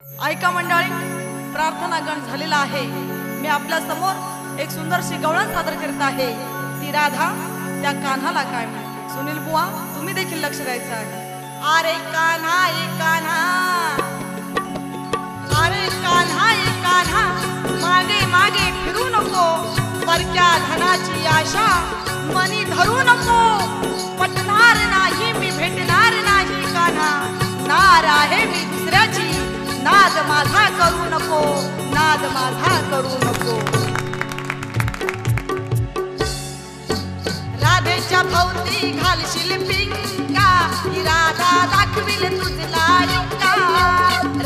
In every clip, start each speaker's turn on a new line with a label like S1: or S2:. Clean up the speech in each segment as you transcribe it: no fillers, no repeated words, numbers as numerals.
S1: ऐका मंडळी, प्रार्थना गण झालेला आहे। मी आपल्या समोर एक सुंदरशी गवळण सादर करत आहे। ती राधा त्या कान्हाला काय म्हणते, सुनील बुवा तुम्ही देखील लक्ष द्यायचं आहे। अरे कान्हा ए कान्हा, अरे कान्हा ए कान्हा, मागे मागे फिरू नको, परक्या धनाची आशा मनी धरू नको। पटणार नाही मी, भेटणार नाही कान्हा, नार आहे मी दुसऱ्याची, नाद माझा करू नको, नाद माझा करू नको। राधेच्या भोवती घालशील पिंगा, ही राधा दाखविल तुझला युक्ता।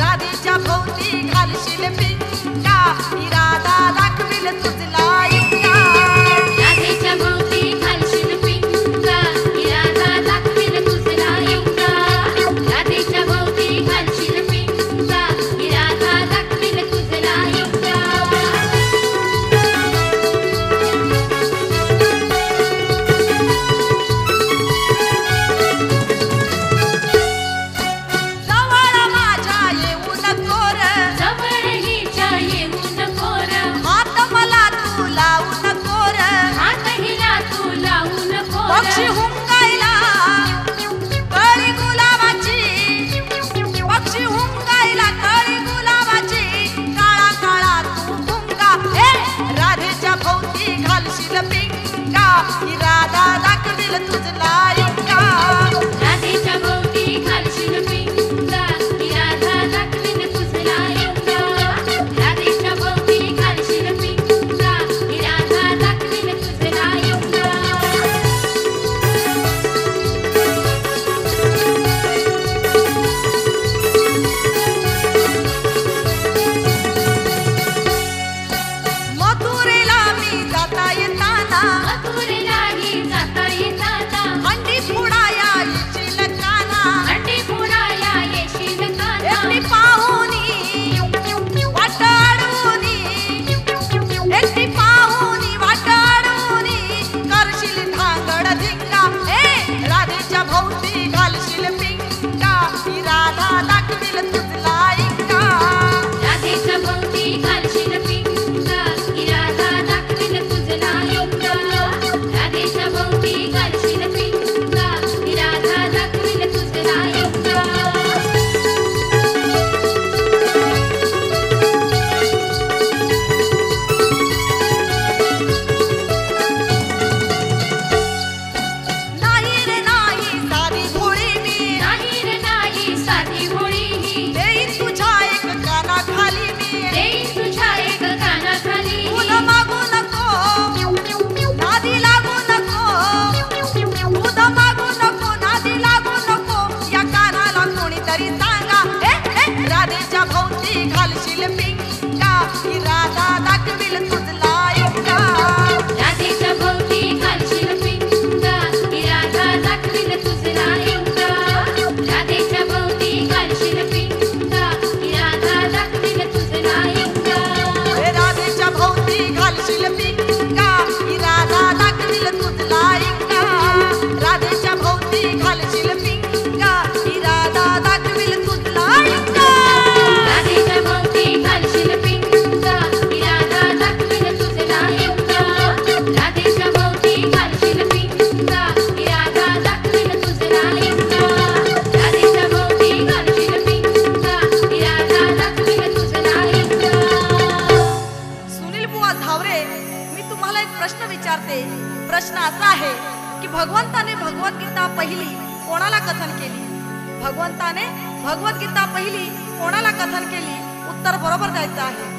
S1: राधेच्या भोवती घालशील पिंगा, ही राधा दाखविल तुझला युक्ता।
S2: राधेच्या भोवती घालशील पिंगा, ही राधा दाखविल तुझला युक्ता। राधेच्या भोवती घालशील पिंगा, ही राधा दाखविल तुझला युक्ता।
S1: जवळ माझ्या येऊ नको रे,
S2: जवळ हिच्या येऊ नको रे,
S1: हात मला तू लावू नको रे।
S2: हात हिला तू लावू नको
S1: पक्षी
S2: रे।
S1: हुंकायला कळी गुलाबाची, पक्षी हुंकायला कळी गुलाबाची, काळा काळा तू भुंगा। हे राधेच्या भोवती घालशील पिंगा, ही राधा दाखविल तुझला युक्ता।
S2: राधेच्या भोवती घालशील पिंगा, ही राधा दाखविल तुझला युक्ता। राधेच्या भोवती घालशील पिंगा, ही राधा दाखविल तुझला युक्ता।
S1: मथुरेला मी जाता येताना,
S2: मथुरेलाही जाता येताना,
S1: हंडी फोडाया येशील काना।
S2: हंडी फोडाया येशील काना।
S1: एकटी पाहुनी वाट अडवूनी, एकटी पाहुनी वाट अडवूनी, करशील धांगड धिंगा। हे राधेच्या भोवती घालशील पिंगा, ही राधा दाखविल तुझला युक्ता।
S2: राधेच्या भोवती घालशील पिंगा, ही राधा दाखविल तुझला युक्ता। राधेच्या भोवती घालशील पिंगा, ही राधा दाखविल तुझला युक्ता।
S1: नाही रे नाही सारी भोळी मी,
S2: नाही रे नाही साधी भोळी ही,
S1: देईन तुझ्या एक कानाखाली मी।
S2: देईन तुझ्या एक कानाखाली
S1: दूध मागू नको, नादी लागू नको, दूध मागू नको, नादी लागू नको, या कानाला कोणीतरी सांगा। हे राधेच्या भोवती घालशील पिंगा, ही राधा दाखविल तुझला युक्ता।
S2: राधेच्या भोवती घालशील पिंगा, ही राधा दाखविल तुझला युक्ता। राधेच्या भोवती घालशील पिंगा, ही राधा दाखविल तुझला युक्ता।
S1: हे राधेच्या भोवती घालशील पिंगा, ही राधा दाखविल तुझला युक्ता। राधेच्या भोवती घालशील पिंगा, ही राधा दाखविल तुझला युक्ता।
S2: राधेच्या भोवती घालशील पिंगा, ही राधा दाखविल तुझला युक्ता। राधेच्या भोवती घालशील पिंगा, ही राधा दाखविल तुझला युक्ता। राधेच्या भोवती घालशील पिंगा, ही राधा दाखविल तुझला युक्ता।
S1: सुनील बुवा झावरे, मी तुम्हाला एक प्रश्न विचारते। प्रश्न असा आहे की भगवंताने भगवद्गीता पहिली कोणाला कथन केली? भगवंताने भगवद्गीता पहिली कोणाला कथन केली? उत्तर बरोबर द्यायचं आहे।